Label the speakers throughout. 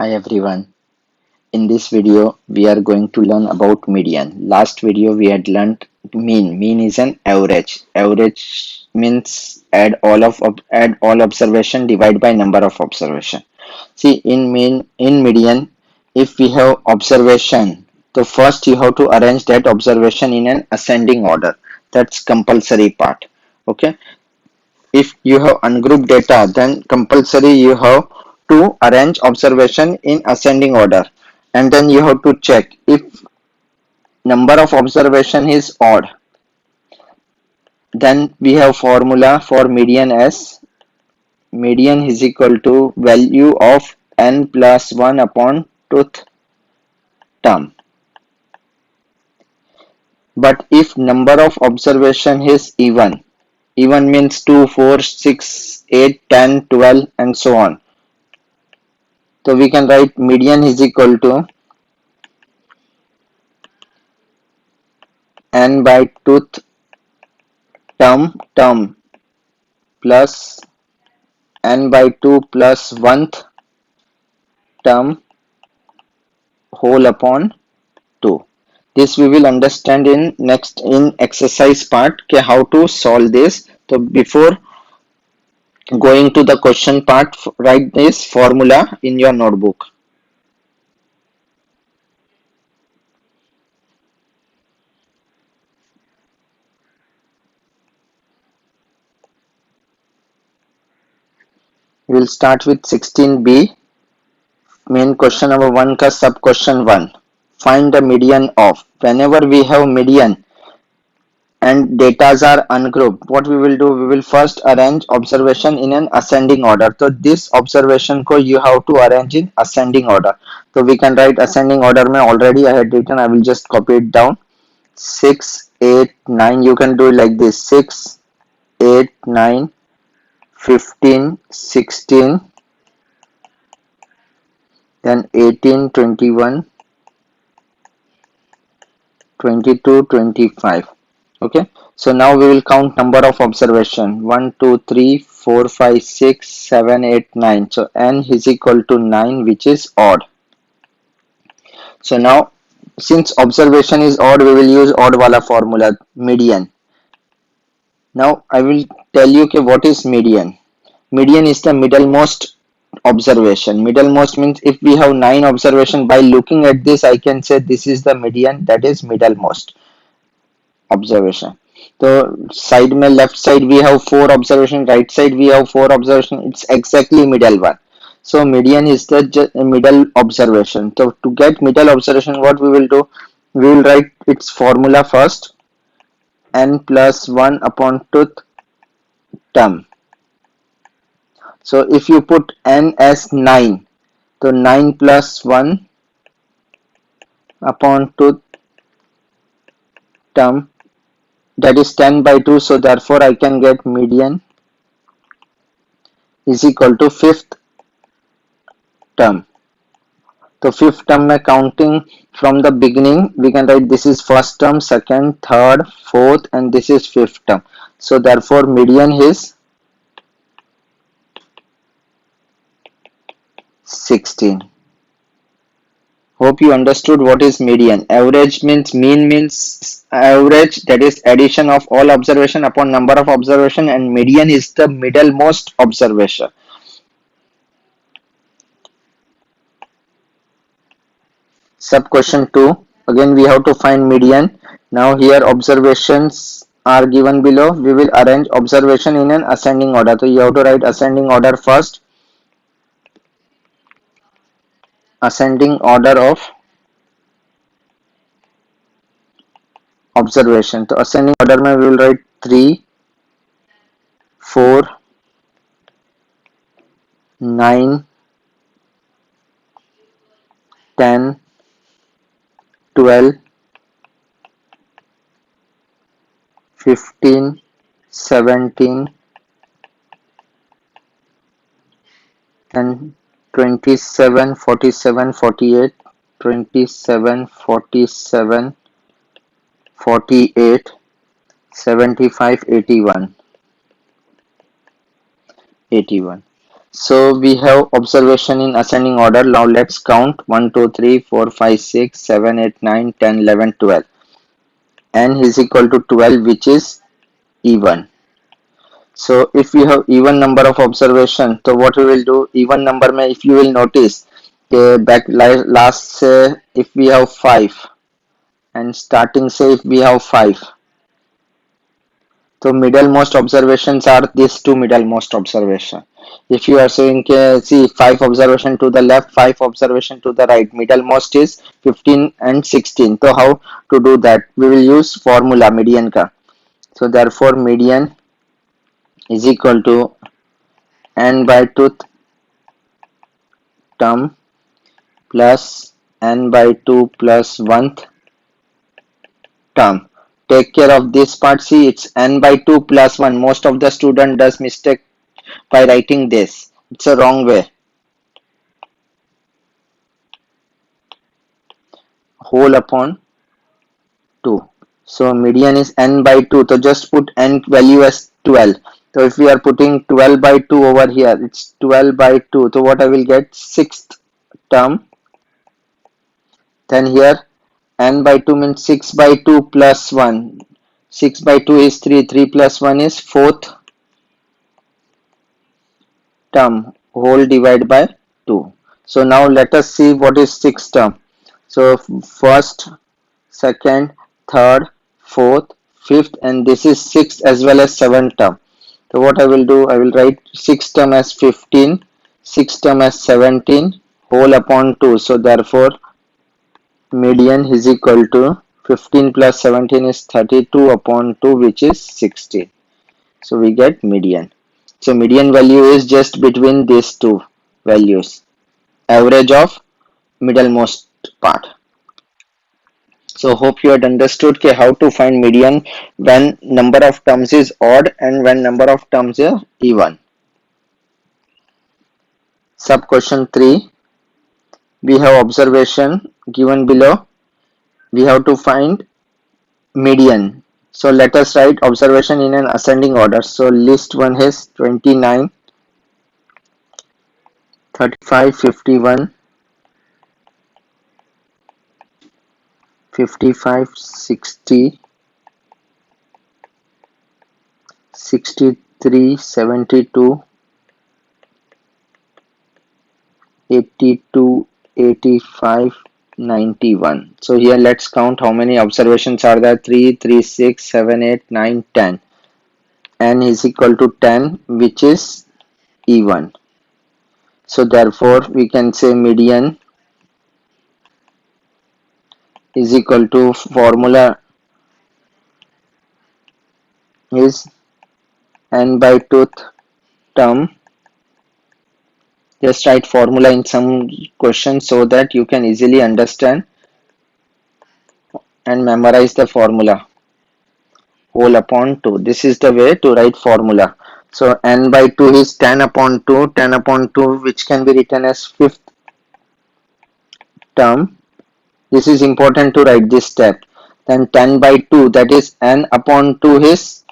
Speaker 1: Hi everyone. In this video, we are going to learn about median. Last video we had learned mean. Mean is an average. Average means add all observation divide by number of observation. See in median, if we have observation, so first you have to arrange that observation in an ascending order. That's compulsory part. Okay. If you have ungrouped data, then compulsory you have to arrange observation in ascending order, and then you have to check if number of observation is odd, then we have formula for median as median is equal to value of n plus 1 upon tooth term. But if number of observation is even means 2, 4, 6, 8, 10, 12, and so on. So we can write median is equal to n by tooth term plus n by 2 plus 1th term whole upon 2. This we will understand in next in exercise part okay, how to solve this. So before going to the question part, write this formula in your notebook. We'll start with 16b. Main question number 1 ka sub question 1. Find the median of. Whenever we have median and datas are ungrouped, what we will do, we will first arrange observation in an ascending order. So this observation ko you have to arrange in ascending order. So we can write ascending order mein already I had written, I will just copy it down. 6, 8, 9, you can do it like this: 6, 8, 9, 15, 16, then 18, 21, 22, 25. Okay, so now we will count number of observation: 1, 2, 3, 4, 5, 6, 7, 8, 9. So n is equal to 9, which is odd. So now since observation is odd, we will use odd wala formula, median. Now I will tell you okay, what is median. Median is the middlemost observation. Middlemost means if we have 9 observation, by looking at this I can say this is the median, that is middlemost observation. So side mein left side we have 4 observation, right side we have 4 observation, it's exactly middle one. So median is the middle observation. So to get middle observation, what we will do, we will write its formula first: n plus 1 upon tooth term. So if you put n as 9, so 9 plus 1 upon tooth term, that is 10 by 2. So therefore I can get median is equal to fifth term. So fifth term में counting from the beginning, we can write this is first term, second, third, fourth, and this is fifth term. So therefore median is 16. Hope you understood what is median. Average means, mean means average, that is addition of all observation upon number of observation, and median is the middlemost observation. Sub question 2, again we have to find median. Now here observations are given below. We will arrange observation in an ascending order. So you have to write ascending order first. Ascending order of observation. So ascending order में we will write 3, 4, 9, 10, 12, 15, 17, and 27, 47, 48, 27, 47, 48, 75, 81. So we have observation in ascending order. Now let's count 1, 2, 3, 4, 5, 6, 7, 8, 9, 10, 11, 12. N is equal to 12, which is even. So if we have even number of observation, so what we will do, even number mein if you will notice, back last say if we have 5 and starting say if we have 5, so middlemost observations are these two middlemost observation. If you are saying see 5 observation to the left, 5 observation to the right, middlemost is 15 and 16. So how to do that? We will use formula median ka. So therefore median is equal to n by 2 term plus n by 2 plus 1th term. Take care of this part. See, it's n by 2 plus 1. Most of the student does mistake by writing this. It's a wrong way. Whole upon 2. So median is n by 2. So just put n value as 12. So if we are putting 12 by 2 over here, it's 12 by 2. So what I will get? Sixth term. Then here n by 2 means 6 by 2 plus 1. 6 by 2 is 3. 3 plus 1 is fourth term whole divided by 2. So now let us see what is sixth term. So first, second, third, fourth, fifth, and this is sixth as well as seventh term. So what I will do, I will write sixth term as 15, sixth term as 17, whole upon 2. So therefore median is equal to 15 plus 17 is 32 upon 2, which is 60. So we get median. So median value is just between these two values, average of middlemost part. So hope you had understood how to find median when number of terms is odd and when number of terms is even. Sub question 3, we have observation given below. We have to find median. So let us write observation in an ascending order. So list 1 is 29, 35, 51, 55, 60, 63, 72, 82, 85, 91. So here let's count how many observations are there. 3, 3, 6, 7, 8, 9, 10. N is equal to 10, which is even. So therefore we can say median is equal to, formula is n by 2th term. Just write formula in some questions so that you can easily understand and memorize the formula. Whole upon 2. This is the way to write formula. So n by 2 is 10 upon 2, 10 upon 2, which can be written as fifth term. This is important to write this step. Then 10 by 2, that is n upon 2 is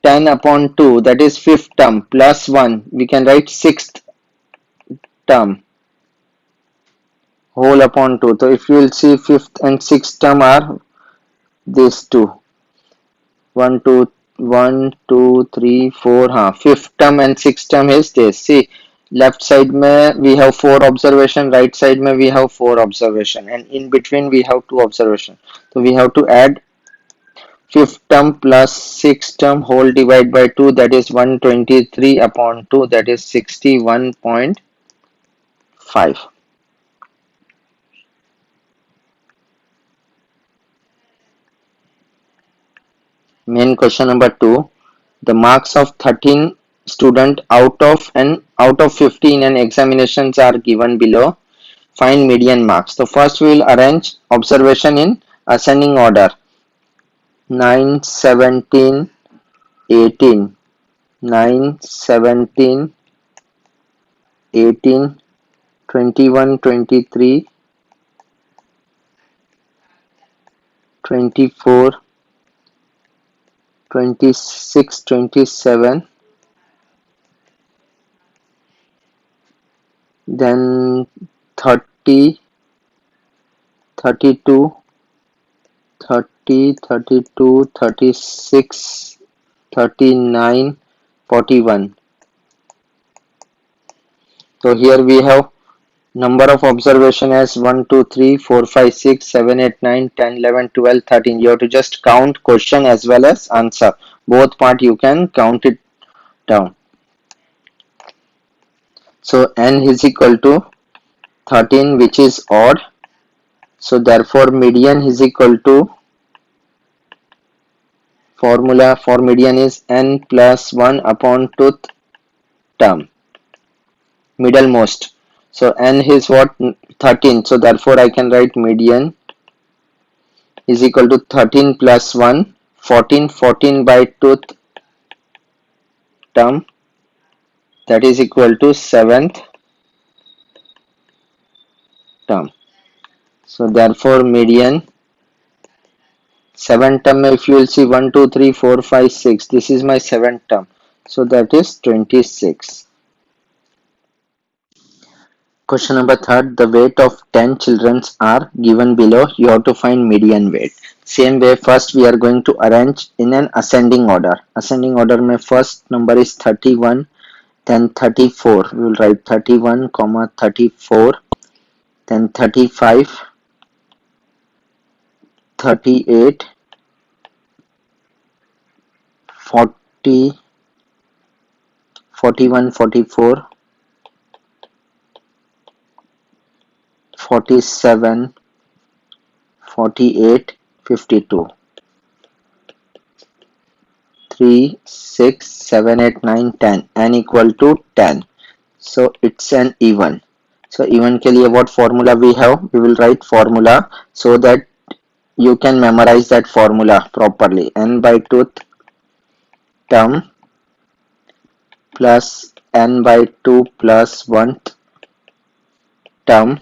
Speaker 1: 10 upon 2, that is fifth term, plus 1. We can write sixth term whole upon 2. So if you will see, fifth and sixth term are these two. 1, 2, 1, 2, 3, 4. Fifth term and sixth term is this. See, left side mein we have 4 observation, right side mein we have 4 observation, and in between we have 2 observation. So we have to add fifth term plus sixth term whole divided by 2, that is 123 upon 2, that is 61.5. Main question number 2. The marks of 13 student out of 50 in an examinations are given below. Find median marks. So first we will arrange observation in ascending order. 9, 17, 18. 9, 17, 18, 21, 23, 24, 26, 27, then 30, 32, 30, 32, 36, 39, 41. So here we have number of observation as 1, 2, 3, 4, 5, 6, 7, 8, 9, 10, 11, 12, 13. You have to just count question as well as answer. Both part you can count it down. So n is equal to 13, which is odd. So therefore median is equal to, formula for median is n plus 1 upon tooth term, middlemost. So n is what? 13. So therefore I can write median is equal to 13 plus 1, 14, 14 by tooth term, that is equal to 7th term. So therefore median 7th term, if you will see 1, 2, 3, 4, 5, 6, this is my 7th term. So that is 26. Question number third, the weight of 10 children are given below. You have to find median weight. Same way, first we are going to arrange in an ascending order. Ascending order, my first number is 31, then 34. We will write 31, 34, then 35, 38, 40, 41, 44, 47, 48, 52. 3, 6, 7, 8, 9, 10. N equal to 10. So it's an even. So even के लिए what formula we have? We will write formula so that you can memorize that formula properly. N by tooth term plus n by 2 plus 1 term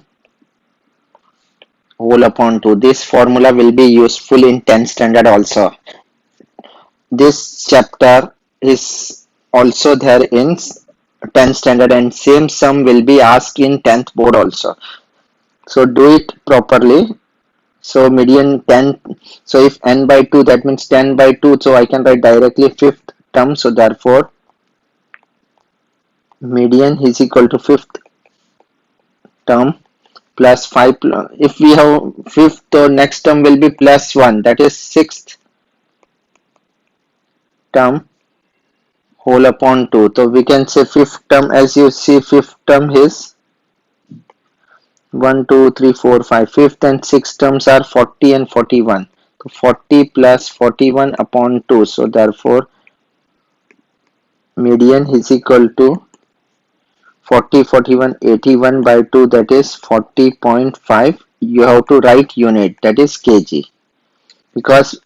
Speaker 1: whole upon 2. This formula will be useful in 10th standard also. This chapter is also there in 10th standard, and same sum will be asked in 10th board also. So do it properly. So median 10. So if n by 2, that means 10 by 2. So I can write directly 5th term. So therefore median is equal to 5th term plus 5. If we have 5th, so next term will be plus 1. That is 6th term whole upon 2. So we can say 5th term, as you see 5th term is 1, 2, 3, 4, 5. 5th and 6th terms are 40 and 41. So 40 plus 41 upon 2. So therefore median is equal to 40, 41, 81 by 2, that is 40.5. You have to write unit, that is kg, because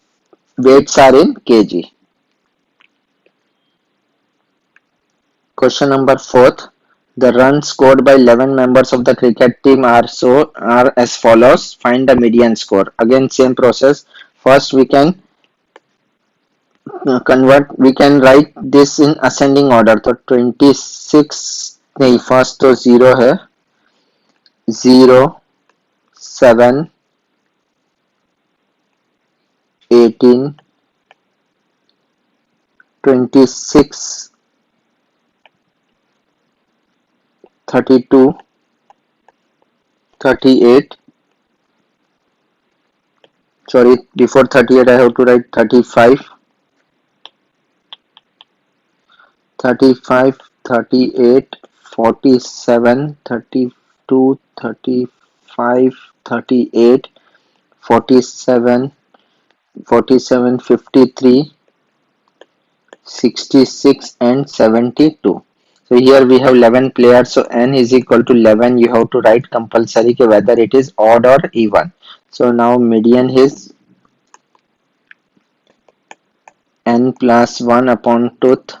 Speaker 1: weights are in kg. Question number 4th. The runs scored by 11 members of the cricket team are as follows. Find the median score. Again same process. First we can we can write this in ascending order. तो 26 नहीं, first तो 0 है, 0, 7, 18, 26, 32, 38. Sorry, before 38 I have to write 35, 35, 38, 47, 32, 35, 38, 47, 47, 53, 66 and 72. So here we have 11 players, so n is equal to 11. You have to write compulsory whether it is odd or even. So now median is n plus 1 upon tooth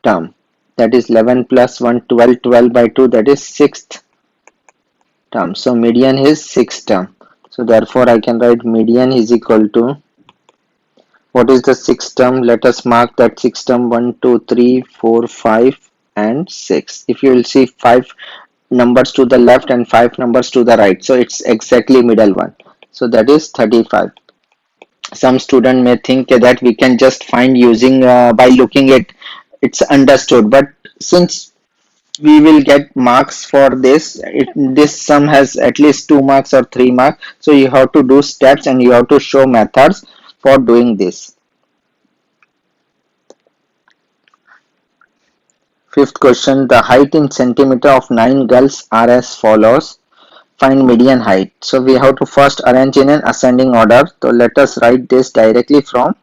Speaker 1: term, that is 11 plus 1, 12, 12 by 2, that is 6th term. So median is 6th term. So therefore I can write median is equal to, what is the 6th term? Let us mark that 6th term, 1, 2, 3, 4, 5 and 6. If you will see 5 numbers to the left and 5 numbers to the right, so it's exactly middle one, so that is 35. Some student may think that we can just find using by looking at it's understood, but since we will get marks for this, this sum has at least 2 marks or 3 marks, so you have to do steps and you have to show methods for doing this. Fifth question, the height in centimeter of 9 girls are as follows. Find median height. So we have to first arrange in an ascending order. So let us write this directly from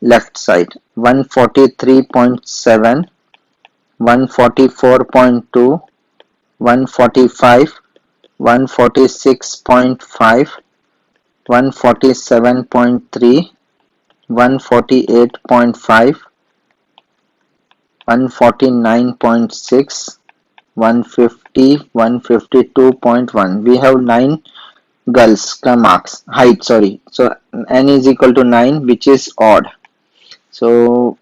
Speaker 1: left side. 143.7, 144.2, 145, 146.5, 147.3, 148.5, 149.6, 150, 152.1. We have 9 girls का marks height, sorry, so n is equal to 9, which is odd. So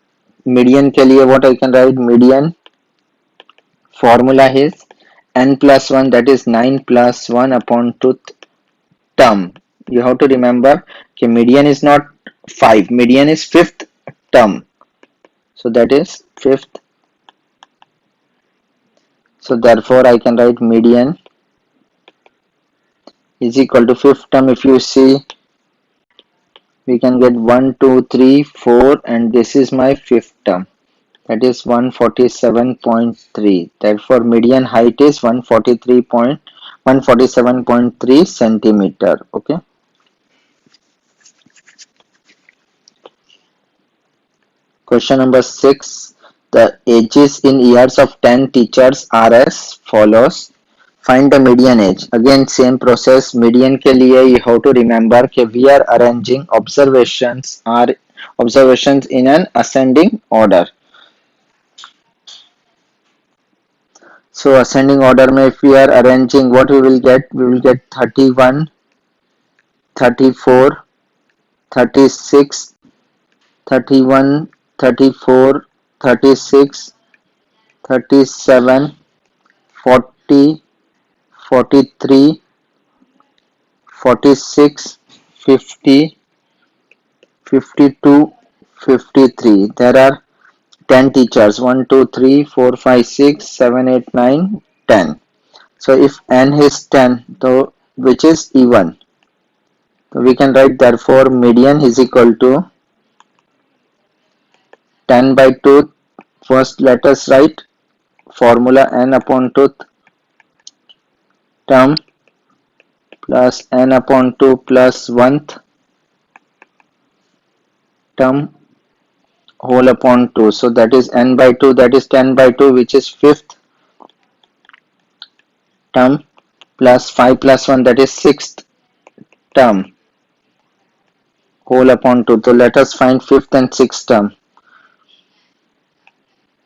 Speaker 1: median के लिए what I can write, median formula is n plus 1, that is 9 plus 1 upon 2 term. You have to remember कि median is not 5, median is 5th term, so that is 5th. So therefore I can write median is equal to 5th term. If you see, we can get 1, 2, 3, 4, and this is my 5th term, that is 147.3. Therefore median height is 147.3 centimeter. Okay. Question number 6. The ages in years of 10 teachers are as follows. Find the median age. Again same process. Median के लिए you have to remember कि we are arranging observations in an ascending order. So ascending order में if we are arranging, what we will get? We will get 31, 34, 36, 31, 34, 36, 37, 40, 43, 46, 50, 52, 53. There are 10 teachers, 1, 2, 3, 4, 5, 6, 7, 8, 9, 10. So if n is 10, so which is even, so we can write therefore median is equal to 10 by 2. First let us write formula n upon 2th term plus n upon 2 plus 1th term whole upon 2. So that is n by 2, that is 10 by 2, which is 5th term, plus 5 plus 1, that is 6th term whole upon 2. So let us find 5th and 6th term.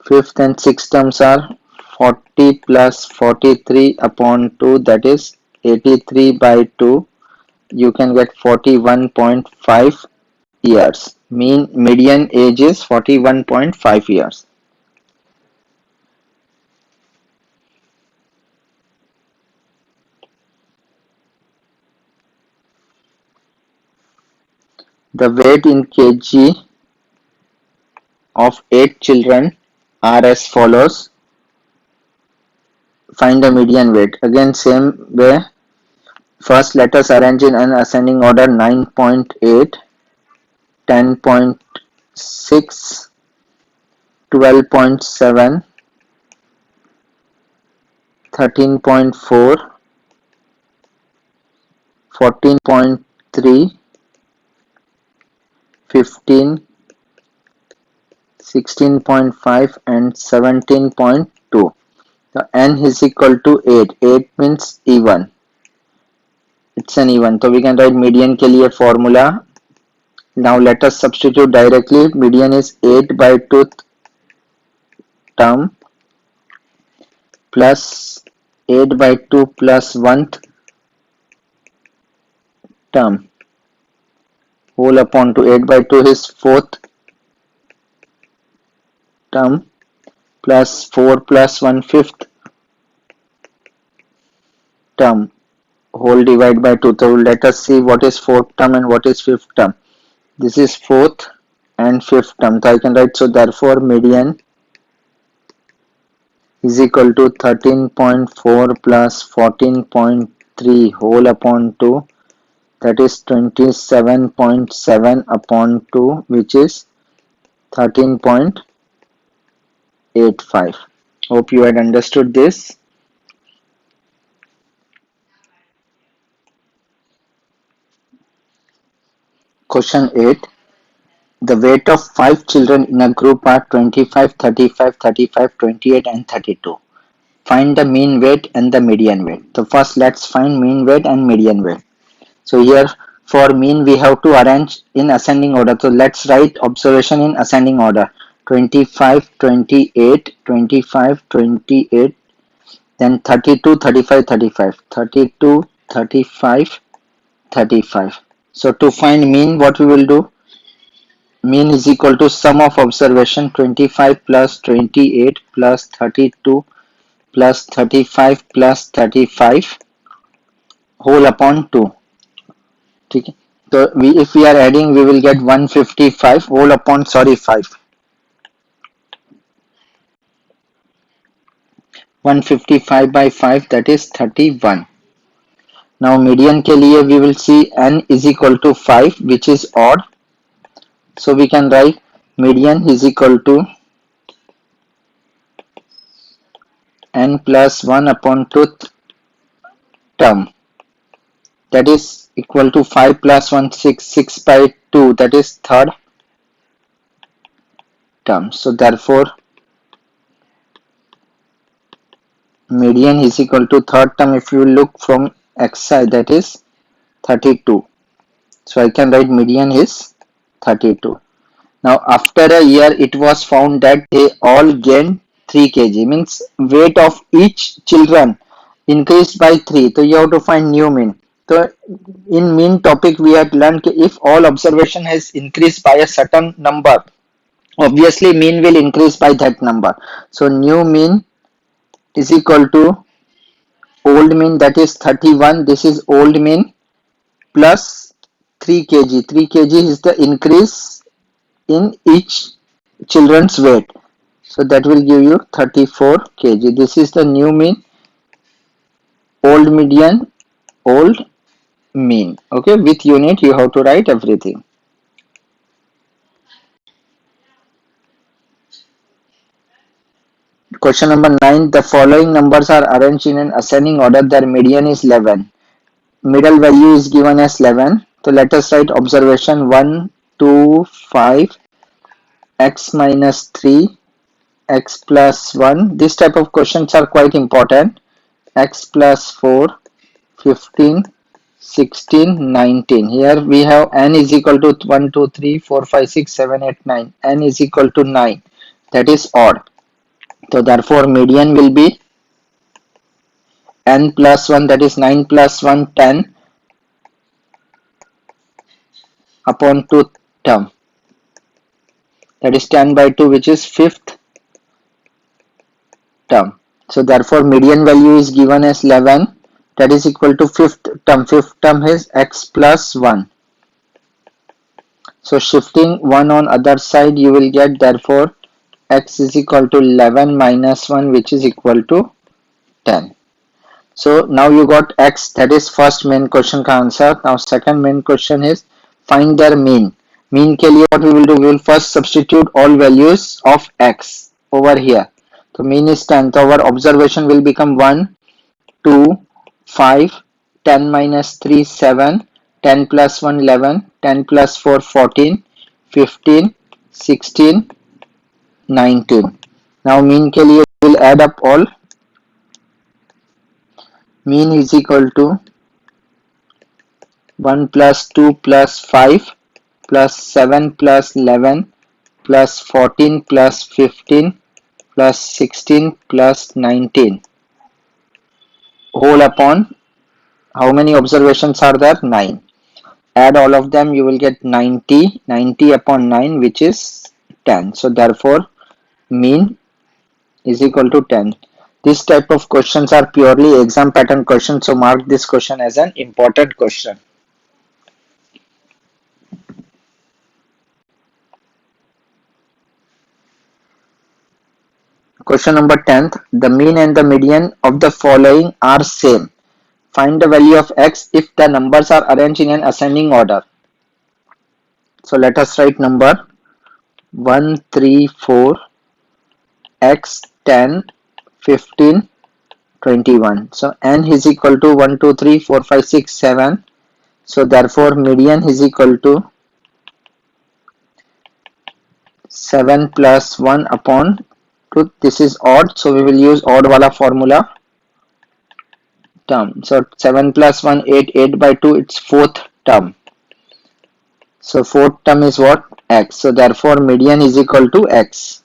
Speaker 1: 5th and 6th terms are 40 plus 43 upon 2, that is 83 by 2. You can get 41.5 years. Median age is 41.5 years. The weight in kg of 8 children are as follows. Find the median weight. Again same way. First let us arrange in an ascending order. 9.8, 10.6, 12.7, 13.4, 14.3, 15, 16.5 and 17.2. So n is equal to 8. 8 means even. It's an even. So we can write median के लिए formula. Now let us substitute directly. Median is 8 by 2 term plus 8 by 2 plus 1th term whole upon 2. 8 by 2 is 4th term plus 4 plus 1/5 term whole divided by 2. So let us see what is fourth term and what is fifth term. This is fourth and fifth term. So I can write, so therefore median is equal to 13.4 plus 14.3 whole upon 2, that is 27.7 upon 2, which is 13.85. Hope you had understood this. Question 8. The weight of 5 children in a group are 25, 35, 35, 28 and 32. Find the mean weight and the median weight. So first let's find mean weight and median weight. So here for mean we have to arrange in ascending order. So let's write observation in ascending order. 25, 28, 25, 28, then 32, 35, 35, 32, 35, 35. So to find mean, what we will do? Mean is equal to sum of observation 25 plus 28 plus 32 plus 35 plus 35 whole upon 2. Okay. So if we are adding, we will get 155 whole upon 5. 155 by 5, that is 31. Now median के लिए we will see n is equal to 5, which is odd. So we can write median is equal to n plus 1 upon 2th term, that is equal to 5 plus 1, 6, 6 by 2, that is third term. So therefore median is equal to third term. If you look from xi, that is 32. So I can write median is 32. Now after a year it was found that they all gained 3 kg, means weight of each children increased by 3. So you have to find new mean. So in mean topic we had learned if all observation has increased by a certain number, obviously mean will increase by that number. So new mean is equal to old mean, that is 31. This is old mean plus 3 kg. 3 kg is the increase in each children's weight. So that will give you 34 kg. This is the new mean, old median, old mean. Okay, with unit you have to write everything. Question number 9. The following numbers are arranged in an ascending order. Their median is 11. Middle value is given as 11. So let us write observation 1, 2, 5, x minus 3, x plus 1. This type of questions are quite important. X plus 4, 15, 16, 19. Here we have n is equal to 1, 2, 3, 4, 5, 6, 7, 8, 9. N is equal to 9. That is odd. So therefore median will be n plus 1, that is 9 plus 1, 10 upon 2 term. That is 10 by 2, which is fifth term. So therefore median value is given as 11, that is equal to fifth term. Fifth term is x plus 1. So shifting 1 on other side, you will get therefore x is equal to 11 minus 1, which is equal to 10. So now you got x, that is first main question का answer. Now second main question is find their mean. Mean के लिए what we will do, we will first substitute all values of x over here. So mean is 10. So our observation will become 1, 2, 5, 10 minus 3, 7, 10 plus 1, 11, 10 plus 4, 14, 15, 16, 19. Now mean के लिए we'll add up all. Mean is equal to 1 plus 2 plus 5 plus 7 plus 11 plus 14 plus 15 plus 16 plus 19 whole upon how many observations are there? 9. Add all of them, you will get 90. 90 upon 9, which is 10. So therefore mean is equal to 10. This type of questions are purely exam pattern questions, so mark this question as an important question. Question number 10th. The mean and the median of the following are same. Find the value of x if the numbers are arranged in an ascending order. So let us write number 1, 3, 4, x, 10, 15, 21. So n is equal to 1, 2, 3, 4, 5, 6, 7. So therefore median is equal to 7 plus 1 upon 2. This is odd, so we will use odd wala formula term. So 7 plus 1, 8, 8 by 2, it's fourth term. So fourth term is what? X. So therefore median is equal to x.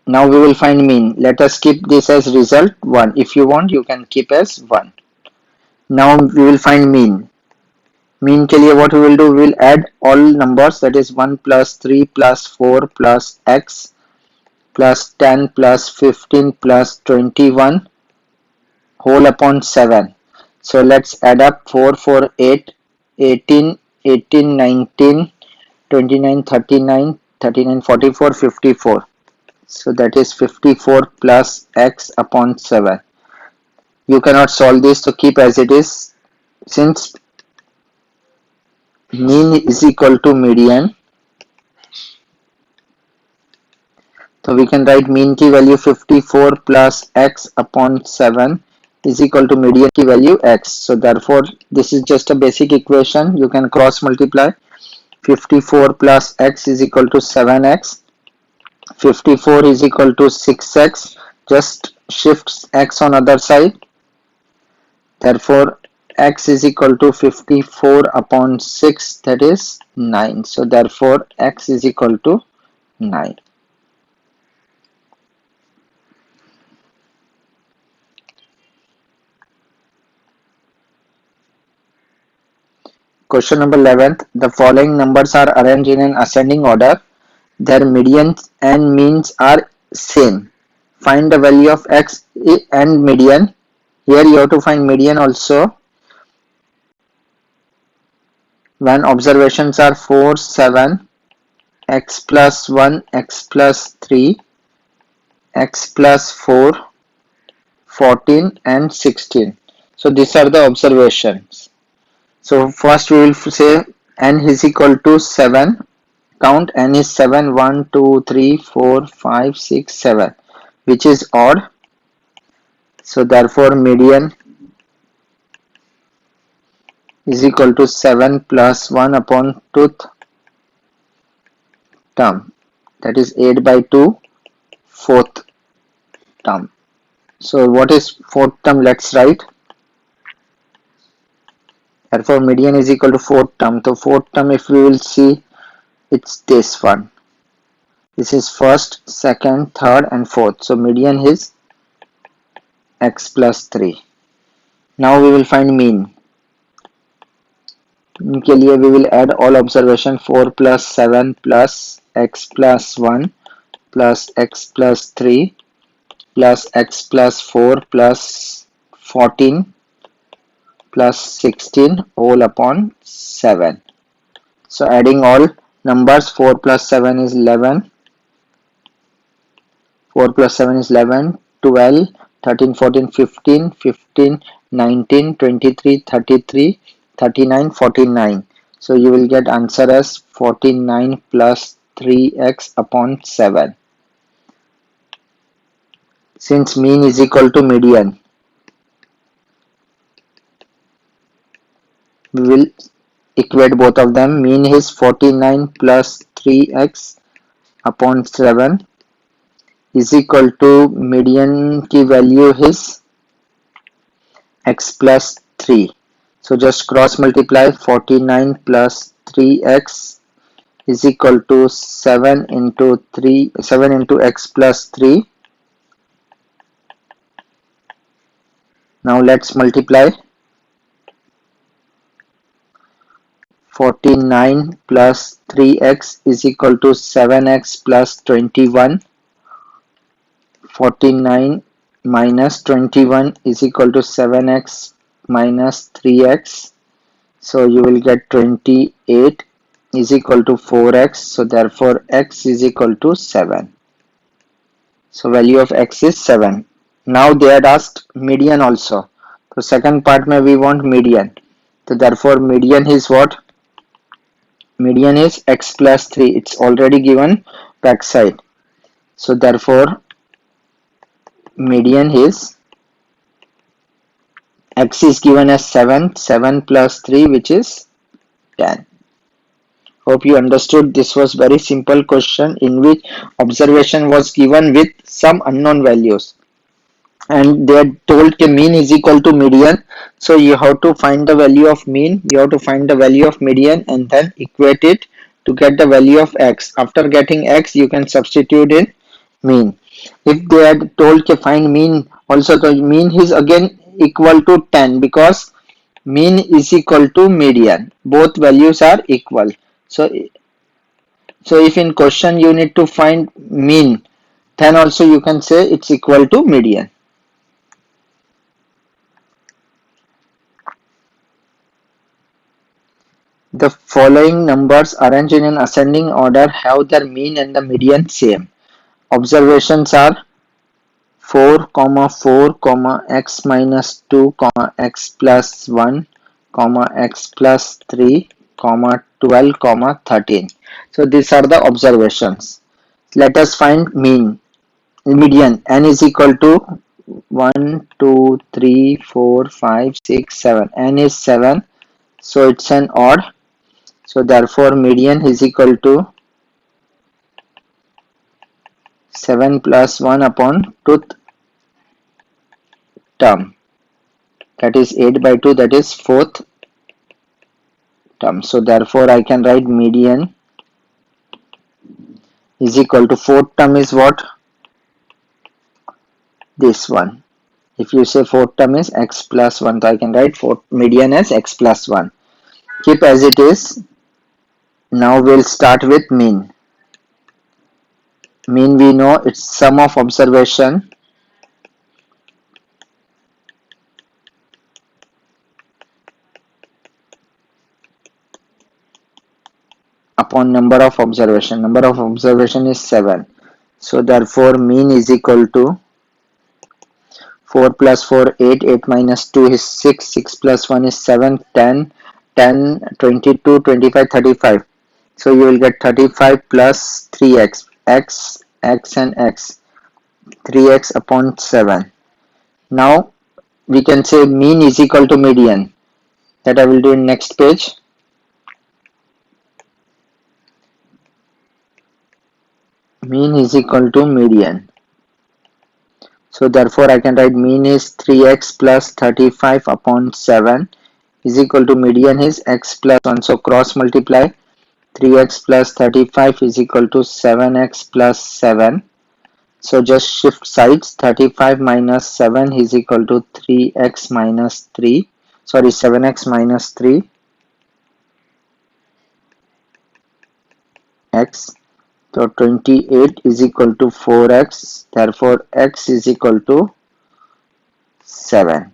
Speaker 1: Now we will find mean. Let us keep this as result 1. If you want, you can keep as 1. Now we will find mean. Mean के लिए what we will do, we will add all numbers, that is 1 plus 3 plus 4 plus x plus 10 plus 15 plus 21 whole upon 7. So let's add up 4, 4, 8, 18, 18, 19, 29, 39, 39, 44, 54. So that is 54 plus x upon 7. You cannot solve this, so keep as it is. Since mean is equal to median, so we can write mean की value 54 plus x upon 7 is equal to median की value x. So therefore this is just a basic equation. You can cross multiply. 54 plus x is equal to 7x. 54 is equal to 6x. Just shift x on other side. Therefore x is equal to 54 upon 6, that is 9. So therefore x is equal to 9. Question number 11th. The following numbers are arranged in an ascending order. Their medians and means are same. Find the value of x and median. Here you have to find median also. When observations are 4, 7, x plus 1, x plus 3, x plus 4, 14 and 16. So these are the observations. So first we will say n is equal to 7. Count n is 7, 1, 2, 3, 4, 5, 6, 7, which is odd. So therefore median is equal to 7 plus 1 upon 2th term, that is 8 by 2, fourth term. So what is fourth term? Let's write. Therefore median is equal to fourth term. So fourth term, if we will see, it's this one. This is first, second, third and fourth. So median is x plus 3. Now we will find mean. के लिए we will add all observation 4 plus 7 plus x plus 1 plus x plus 3 plus x plus 4 plus 14 plus 16 whole upon 7. So adding all numbers, 4 plus 7 is 11, 4 plus 7 is 11, 12, 13, 14, 15, 15, 19, 23, 33, 39, 49. So you will get answer as 49 plus 3x upon 7. Since mean is equal to median, we will equate both of them. Mean is 49 plus 3x upon 7 is equal to median की value is x plus 3. So just cross multiply. 49 plus 3x is equal to 7 into x plus 3. Now let's multiply. 49 plus 3x is equal to 7x plus 21. 49 minus 21 is equal to 7x minus 3x. So you will get 28 is equal to 4x. So therefore x is equal to 7. So value of x is 7. Now they had asked median also. So second part may we want median. So therefore median is what? Median is x plus 3. It's already given backside. So therefore median is x is given as 7. 7 plus 3 which is 10. Hope you understood. This was very simple question in which observation was given with some unknown values. And they are told the mean is equal to median, so you have to find the value of mean, you have to find the value of median and then equate it to get the value of x. After getting x you can substitute in mean. If they had told to find mean, also the mean is again equal to 10 because mean is equal to median, both values are equal. So if in question you need to find mean, then also you can say it's equal to median. The following numbers arranged in an ascending order have their mean and the median same. Observations are 4, 4, x minus 2, x plus 1, x plus 3, 12, 13. So these are the observations. Let us find median. N is equal to 1, 2, 3, 4, 5, 6, 7. N is 7. So it's an odd. So therefore median is equal to 7 plus 1 upon 2th term, that is 8 by 2, that is 4th term. So therefore I can write median is equal to 4th term is what? This one. If you say 4th term is x plus 1, so I can write median as x plus 1. Keep as it is. Now we'll start with mean. Mean we know it's sum of observation upon number of observation. Number of observation is 7. So therefore mean is equal to 4 plus 4, 8, 8 minus 2 is 6, 6 plus 1 is 7, 10, 10, 22, 25, 35. So you will get 35 plus 3x, x and x, 3x upon 7. Now we can say mean is equal to median. That I will do in next page. Mean is equal to median. So therefore I can write mean is 3x plus 35 upon 7 is equal to median is x plus 1. So cross multiply. 3x plus 35 is equal to 7x plus 7. So just shift sides. 35 minus 7 is equal to 3x minus 3. Sorry, 7x minus 3 x. So 28 is equal to 4x. Therefore x is equal to 7.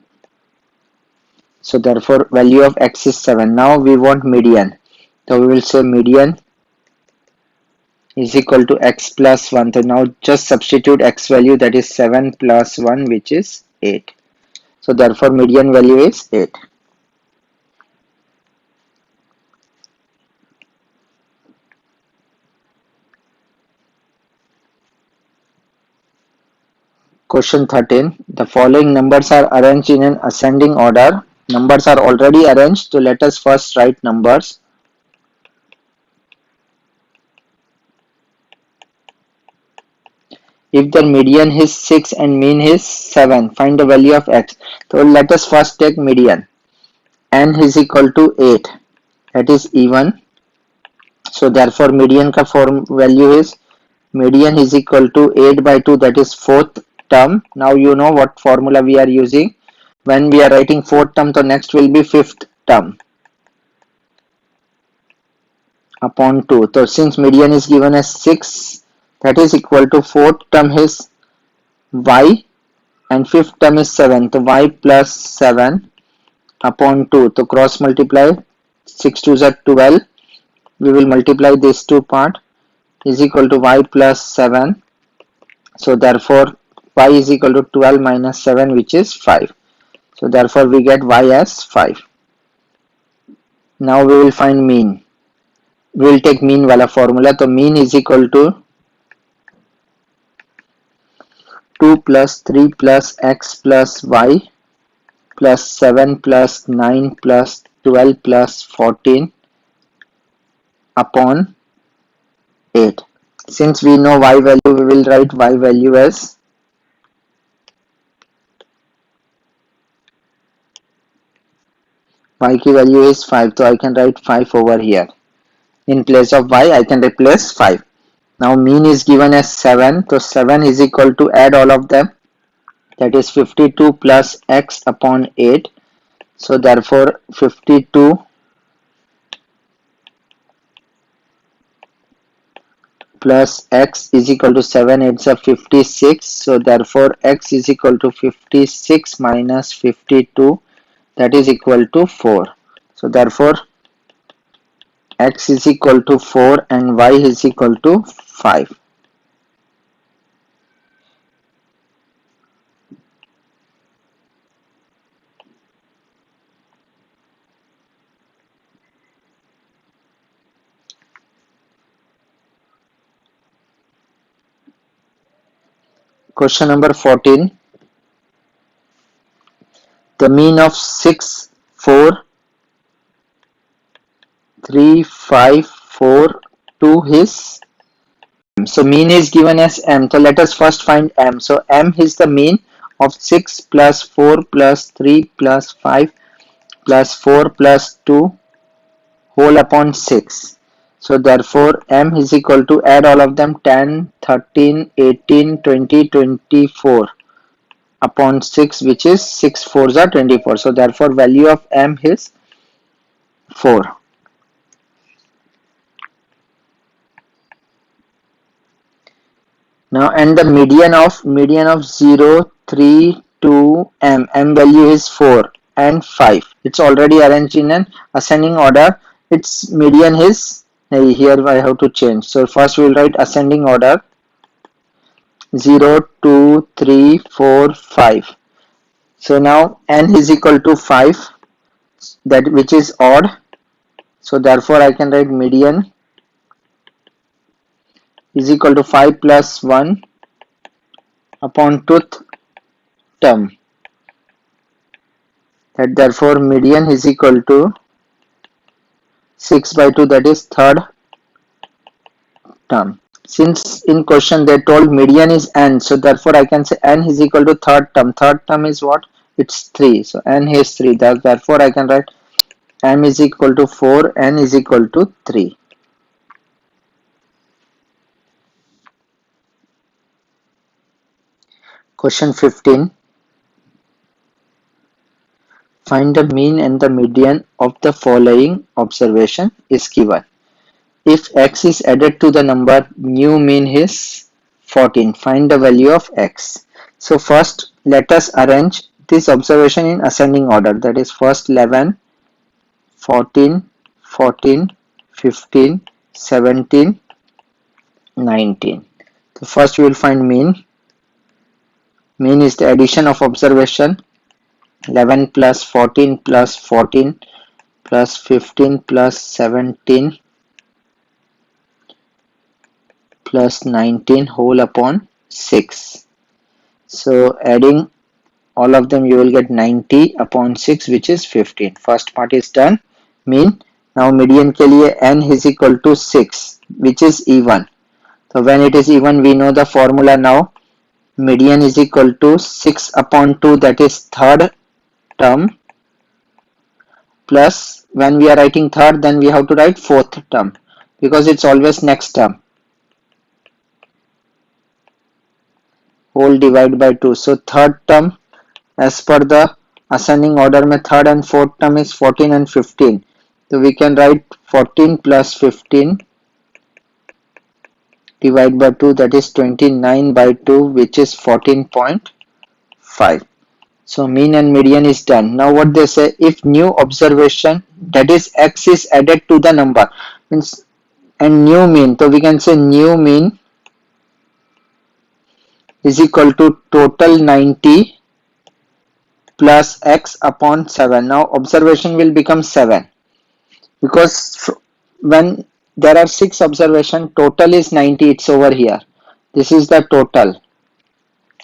Speaker 1: So therefore value of x is 7. Now we want median. So we will say median is equal to x plus 1. So now just substitute x value, that is 7 plus 1, which is 8. So therefore median value is 8. Question 13. The following numbers are arranged in an ascending order. Numbers are already arranged. So let us first write numbers. If the median is 6 and mean is 7, find the value of x. So let us first take median. N is equal to 8. That is even. So therefore median ka form value is median is equal to 8 by 2, that is 4th term. Now you know what formula we are using. When we are writing 4th term, so next will be 5th term. upon 2. So since median is given as 6, that is equal to fourth term is y and fifth term is 7. So y plus 7 upon 2. So cross multiply, 6 2s are 12. We will multiply these two part is equal to y plus 7. So therefore y is equal to 12 minus 7, which is 5. So therefore we get y as 5. Now we will find mean. We will take mean wala formula. So mean is equal to 2 plus 3 plus x plus y plus 7 plus 9 plus 12 plus 14 upon 8. Since we know y value, we will write y value as y की value is 5. So I can write 5 over here. In place of y, I can replace 5. Now mean is given as 7. So 7 is equal to add all of them. That is 52 plus x upon 8. So therefore 52 plus x is equal to 7. It's a 56. So therefore x is equal to 56 minus 52. That is equal to 4. So therefore x is equal to 4 and y is equal to 5. Question number 14. The mean of 6, 4, 3, 5, 4, 2 is. So mean is given as m. So let us first find m. So m is the mean of 6 plus 4 plus 3 plus 5 plus 4 plus 2 whole upon 6. So therefore m is equal to, add all of them, 10, 13, 18, 20, 24 upon 6, which is 6 4s are 24. So therefore value of m is 4. Now and the median of 0, 3, 2, m value is 4 and 5. It's already arranged in an ascending order. Its median is, here I have to change. So first we will write ascending order 0, 2, 3, 4, 5. So now n is equal to 5, that which is odd. So therefore I can write median is equal to 5 plus 1 upon 2th term. That therefore median is equal to 6 by 2, that is third term. Since in question they told median is n, so therefore I can say n is equal to third term. Third term is what? It's 3. So n is 3. Therefore I can write m is equal to 4, n is equal to 3. Question 15. Find the mean and the median of the following observation is given. If x is added to the number, new mean is 14. Find the value of x. So first let us arrange this observation in ascending order. That is first 11, 14, 14, 15, 17, 19. So first we will find mean. Mean is the addition of observation. 11 plus 14 plus 14 plus 15 plus 17 plus 19 whole upon 6. So adding all of them you will get 90 upon 6, which is 15. First part is done. Mean. Now median के लिए n is equal to 6, which is even. So when it is even, we know the formula now. Median is equal to 6 upon 2, that is third term, plus when we are writing third, then we have to write fourth term because it's always next term. Whole divided by 2. So third term, as per the ascending order, mein third and fourth term is 14 and 15. So we can write 14 plus 15 divided by 2, that is 29 by 2, which is 14.5. So mean and median is done. Now what they say, if new observation, that is x, is added to the number, means, and new mean, so we can say new mean is equal to total 90 plus x upon 7. Now observation will become 7, because when there are 6 observation, total is 90, it's over here. This is the total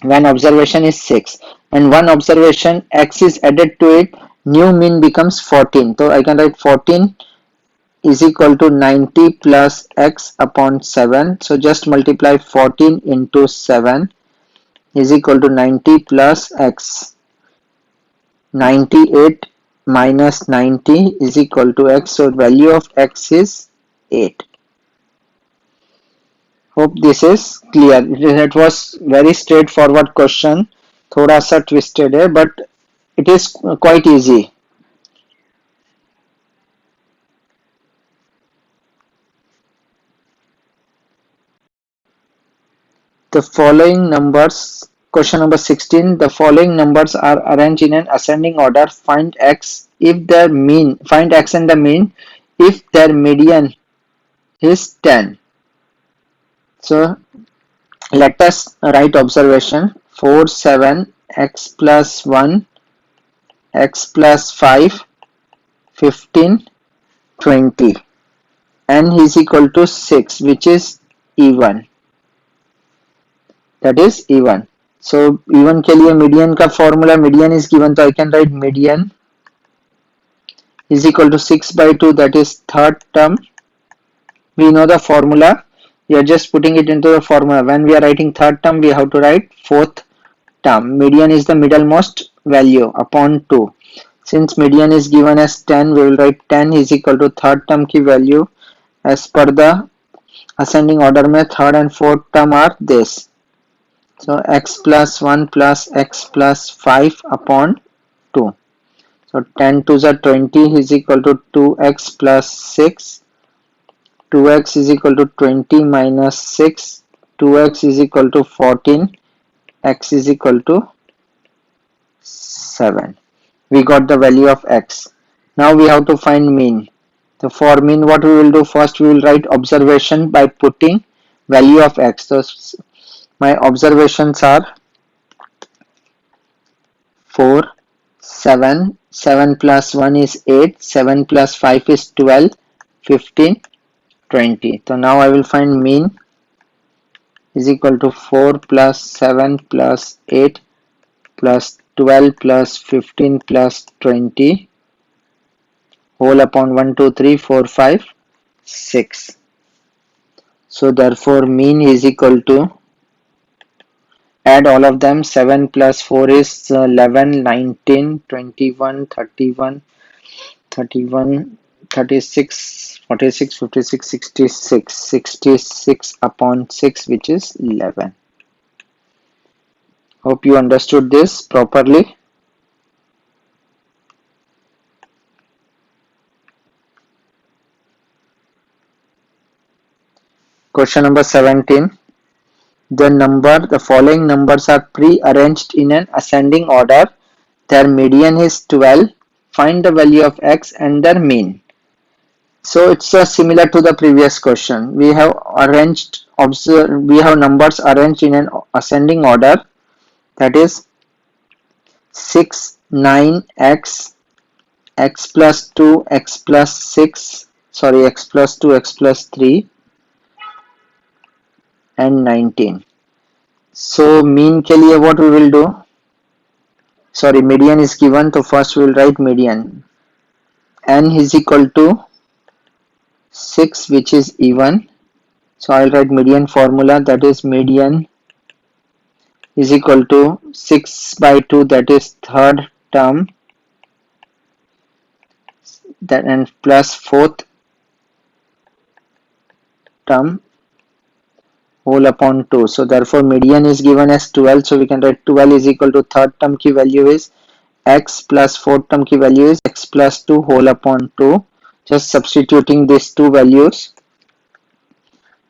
Speaker 1: when observation is 6, and one observation x is added to it, new mean becomes 14. So I can write 14 is equal to 90 plus x upon 7. So just multiply 14 into 7 is equal to 90 plus x. 98 minus 90 is equal to x. So value of x is 8. Hope this is clear. It was very straightforward question. थोड़ा सा twisted है, but it is quite easy. The following numbers, question number 16, the following numbers are arranged in an ascending order. Find x if their mean, find x and the mean if their median is 10. So let us write observation. 4, 7, x plus 1, x plus 5, 15, 20. N is equal to 6, which is even. That is even. So even के लिए median का formula, median is given, so I can write median is equal to 6 by 2, that is third term. We know the formula. We are just putting it into the formula. When we are writing third term, we have to write fourth term. Median is the middlemost value upon 2. Since median is given as 10, we will write 10 is equal to third term की value. As per the ascending order में third and fourth term are this. So x plus 1 plus x plus 5 upon 2. So 10 to the 20 is equal to 2x plus 6. 2x is equal to 20 minus 6. 2x is equal to 14. X is equal to 7. We got the value of x. Now we have to find mean. So for mean, what we will do, first we will write observation by putting value of x. So my observations are 4, 7, 7 plus 1 is 8, 7 plus 5 is 12, 15, 20. So now I will find mean is equal to 4 plus 7 plus 8 plus 12 plus 15 plus 20 whole upon 1, 2, 3, 4, 5, 6. So therefore mean is equal to, add all of them, 7 plus 4 is 11, 19, 21, 31, 31, 36, 46, 56, 66, 66 upon 6, which is 11. Hope you understood this properly. Question number 17. The following numbers are pre-arranged in an ascending order. Their median is 12. Find the value of x and their mean. So it's similar to the previous question. We have numbers arranged in an ascending order. That is 6, 9, x, x plus 2, x plus 6, sorry, x plus 2, x plus 3, and 19. So mean के लिए what we will do? Sorry, median is given, so first we will write median. N is equal to 6, which is even. So I will write median formula, that is median is equal to 6 by 2, that is third term, that, and plus fourth term whole upon 2. So therefore median is given as 12. So we can write 12 is equal to third term की value is x plus fourth term की value is x plus 2 whole upon 2. Just substituting these two values,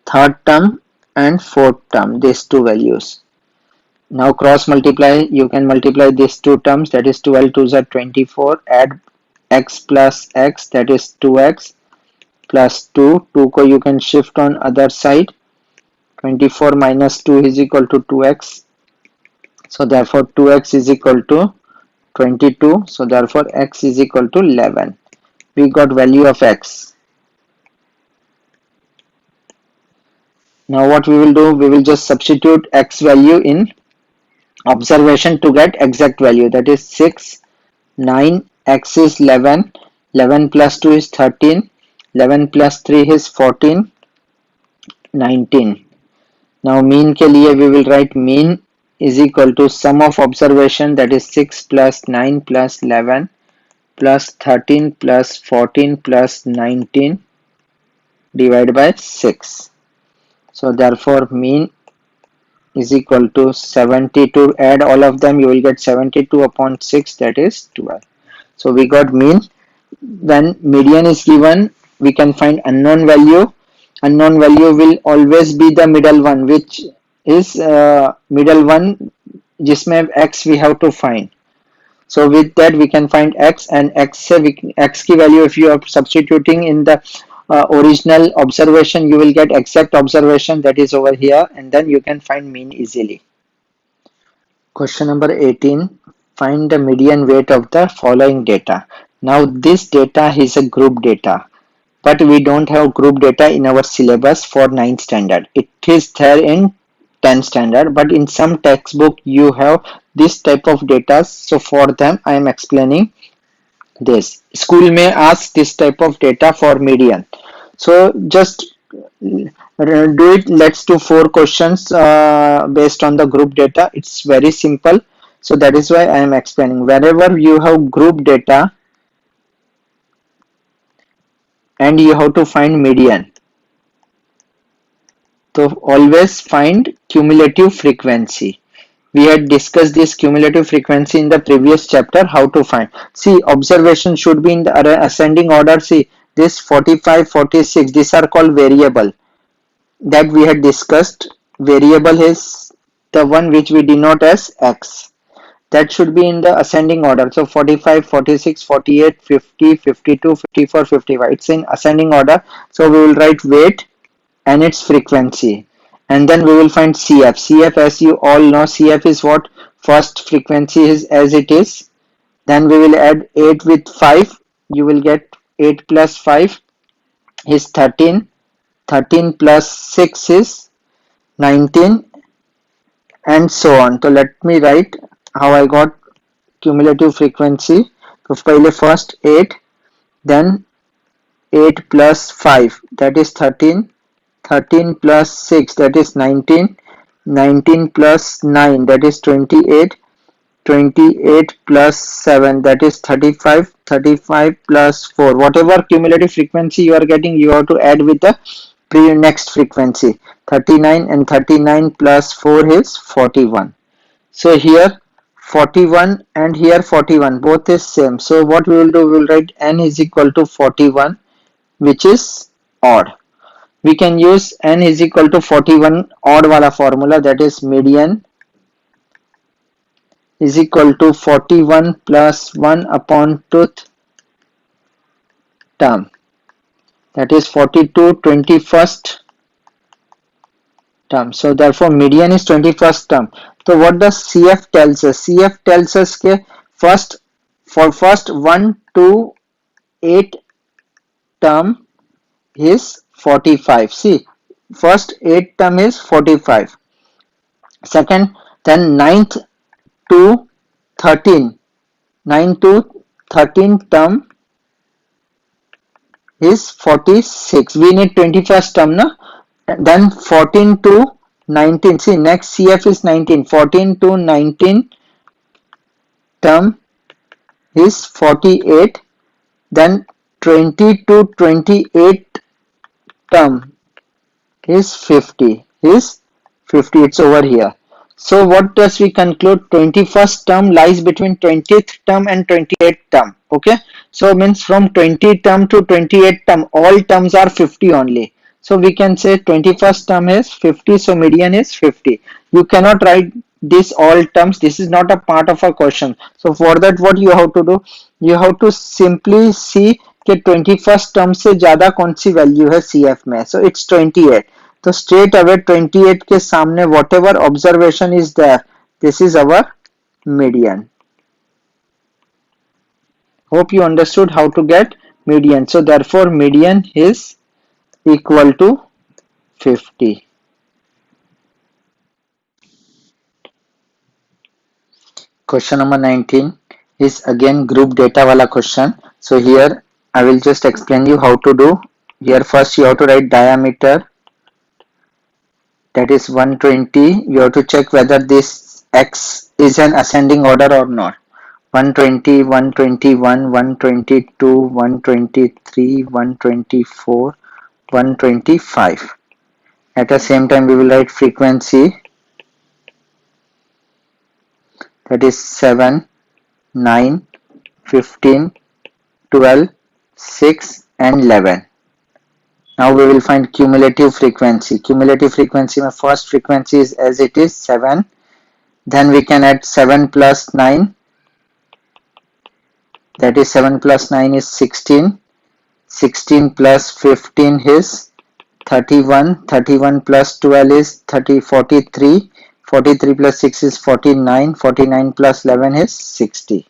Speaker 1: third term and fourth term, these two values. Now cross multiply, you can multiply these two terms, that is 12 2s are 24, add x plus x, that is 2x plus 2, 2 ko you can shift on other side, 24 minus 2 is equal to 2x, so therefore 2x is equal to 22, so therefore x is equal to 11. We got value of x. Now what we will do, we will just substitute x value in observation to get exact value, that is 6, 9, x is 11, 11 plus 2 is 13, 11 plus 3 is 14, 19. Now mean के लिए we will write mean is equal to sum of observation, that is 6 plus 9 plus 11 plus 13 plus 14 plus 19 divided by 6. So therefore mean is equal to 72. Add all of them, you will get 72 upon 6, that is 12. So we got mean. When median is given, we can find unknown value. Unknown value will always be the middle one, which is middle one जिसमें x we have to find. So with that we can find x, and x की value if you are substituting in the original observation, you will get exact observation, that is over here, and then you can find mean easily. Question number 18. Find the median weight of the following data. Now this data is a group data, but we don't have group data in our syllabus for 9th standard. It is there in 10th standard, but in some textbook you have this type of data. So for them I am explaining this. School may ask this type of data for median. So just do it. Let's do 4 questions based on the group data. It's very simple. So that is why I am explaining. Wherever you have group data and you have to find median, so always find cumulative frequency. We had discussed this cumulative frequency in the previous chapter, how to find. See, observation should be in the ascending order. See, this 45, 46, these are called variable that we had discussed. Variable is the one which we denote as x. That should be in the ascending order. So 45, 46, 48, 50, 52, 54, 55. It's in ascending order. So we will write weight and its frequency, and then we will find CF. CF, as you all know, CF is what? First frequency is as it is. Then we will add 8 with 5. You will get 8 plus 5 is 13. 13 plus 6 is 19, and so on. So let me write how I got cumulative frequency. So first 8, then 8 plus 5, that is 13. 13 plus 6, that is 19. 19 plus 9, that is 28. 28 plus 7, that is 35. 35 plus 4, whatever cumulative frequency you are getting, you have to add with the next frequency. 39, and 39 plus 4 is 41. So here 41 and here 41, both is same. So what we will do, we will write n is equal to 41, which is odd. We can use n is equal to 41 odd wala formula, that is median is equal to 41 plus 1 upon 2th term, that is 42 21st term. So therefore median is 21st term. So what does CF tells us? CF tells us that first 1 to 8 term is 45. See, first 8 term is 45. Second, then 9th to 13. 9 to 13 term is 46. We need 21st term, na? Then 14 to 19. See, next CF is 19. 14 to 19 term is 48. Then 20 to 28 term is 50. It's over here. So what does we conclude? 21st term lies between 20th term and 28th term. Okay. So means from 20 term to 28 term, all terms are 50 only. So we can say 21st term is 50. So median is 50. You cannot write this all terms. This is not a part of a question. So for that, what you have to do? You have to simply see कि 21st term से ज़्यादा कौन सी value है CF में. So it's 28. तो straight away 28 के सामने whatever observation is there, this is our median. Hope you understood how to get median. So therefore median is equal to 50. Question number 19 is again group data wala question. So here I will just explain you how to do. Here first you have to write diameter, that is 120. You have to check whether this X is an ascending order or not. 120, 121, 122, 123, 124, 125. At the same time we will write frequency, that is 7, 9, 15, 12, 6 and 11. Now we will find cumulative frequency. Cumulative frequency, my first frequency is as it is 7. Then we can add 7 plus 9. That is 7 plus 9 is 16. 16 plus 15 is 31. 31 plus 12 is 43. 43 plus 6 is 49. 49 plus 11 is 60.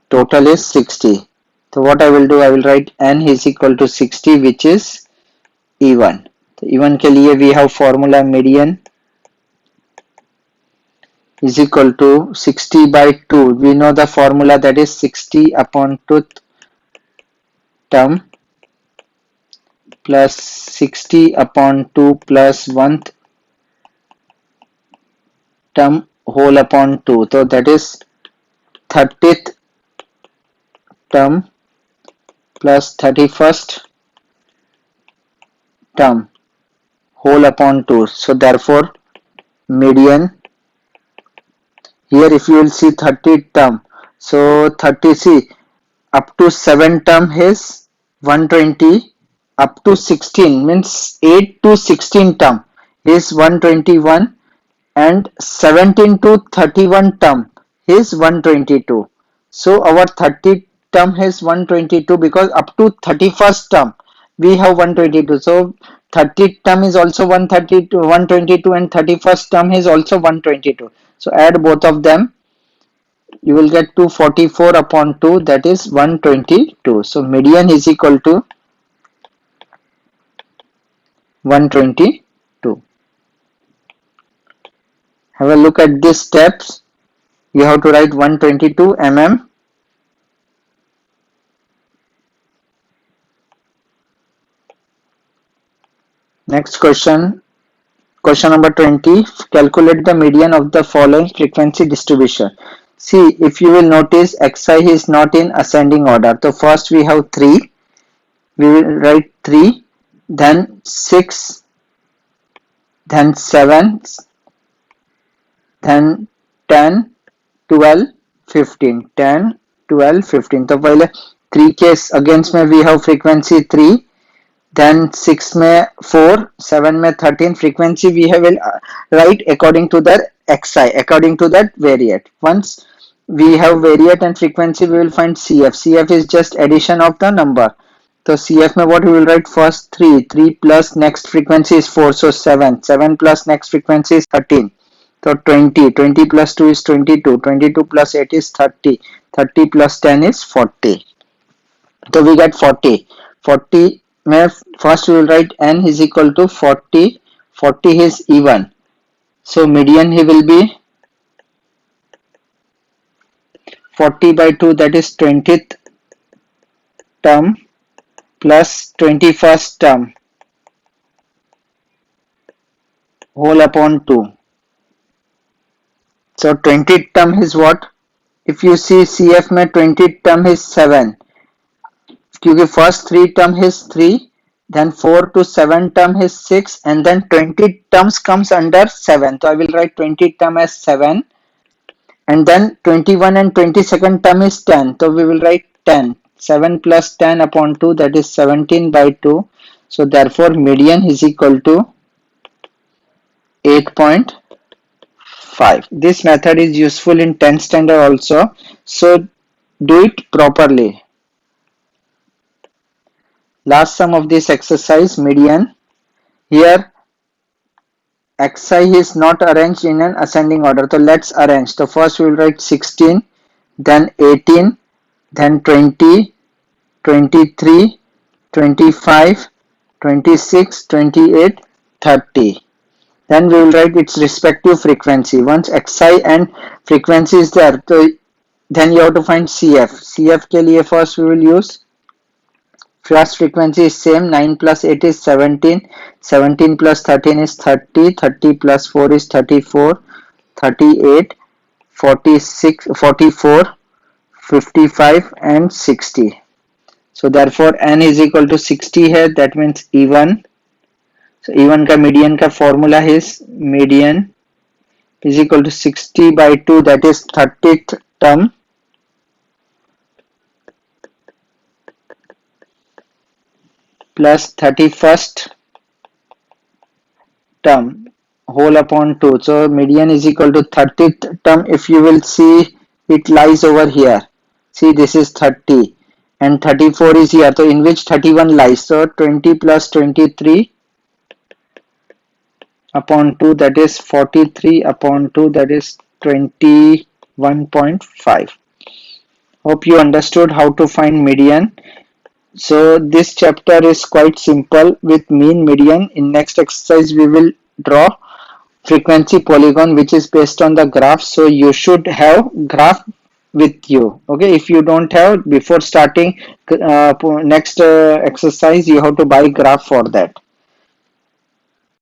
Speaker 1: Total is 60. So what I will do, I will write n is equal to 60, which is even. तो even के लिए we have formula median is equal to 60 by 2. We know the formula, that is 60 upon 2th term plus 60 upon 2 plus 1th term whole upon 2. So that is 30th term plus 31st term whole upon 2. So therefore median, here if you will see 30 term, so 30, see, up to 7 term is 120, up to 16 means 8 to 16 term is 121, and 17 to 31 term is 122. So our 30 term is 122 because up to 31st term we have 122. So 30 term is also 132, 122 and 31st term is also 122. So add both of them, you will get 244 upon 2, that is 122. So median is equal to 122. Have a look at these steps. You have to write 122 mm. Next question, question number 20. Calculate the median of the following frequency distribution. See, if you will notice, xi is not in ascending order. So first we have 3. We will write 3, then 6, then 7, then 10, 12, 15. 10, 12, 15. तो पहले 3 के against में we have frequency 3, then 6 में 4, 7 में 13. Frequency we have will write according to the xi, according to that variate. Once we have variate and frequency, we will find CF. CF is just addition of the number. So CF में what we will write, first 3, 3 plus next frequency is 4, so 7, 7 plus next frequency is 13. So 20, 20 plus 2 is 22, 22 plus 8 is 30, 30 plus 10 is 40. So we get 40. 40 में first we will write n is equal to 40. 40 is even. So median he will be 40 by 2, that is 20th term plus 21st term whole upon 2. So 20th term is what? If you see CF में 20th term is 7, क्योंकि first 3 term is 3, then 4 to 7 term is 6, and then 20 terms comes under 7. So I will write 20 term as 7, and then 21 and 22nd term is 10, so we will write 10. 7 plus 10 upon 2, that is 17 by 2. So therefore median is equal to 8.5. This method is useful in 10th standard also, so do it properly. Last sum of this exercise, median. Here xi is not arranged in an ascending order, so let's arrange. So first we will write 16, then 18, then 20, 23, 25, 26, 28, 30. Then we will write its respective frequency. Once xi and frequency is there, so then you have to find cf. cf के लिए first we will use first frequency is same, 9 plus 8 is 17, 17 plus 13 is 30, 30 plus 4 is 34, 38, 46, 44, 55 and 60. So therefore n is equal to 60 है, that means E1. So E1 का median का formula is median is equal to 60 by 2, that is 30th term, plus 31st term whole upon 2. So median is equal to 30th term. If you will see, it lies over here. See, this is 30 and 34 is here, so in which 31 lies. So 20 plus 23 upon 2, that is 43 upon 2, that is 21.5. Hope you understood how to find median. So this chapter is quite simple with mean, median. In next exercise we will draw frequency polygon which is based on the graph. So you should have graph with you. Okay, if you don't have, before starting next exercise you have to buy graph for that.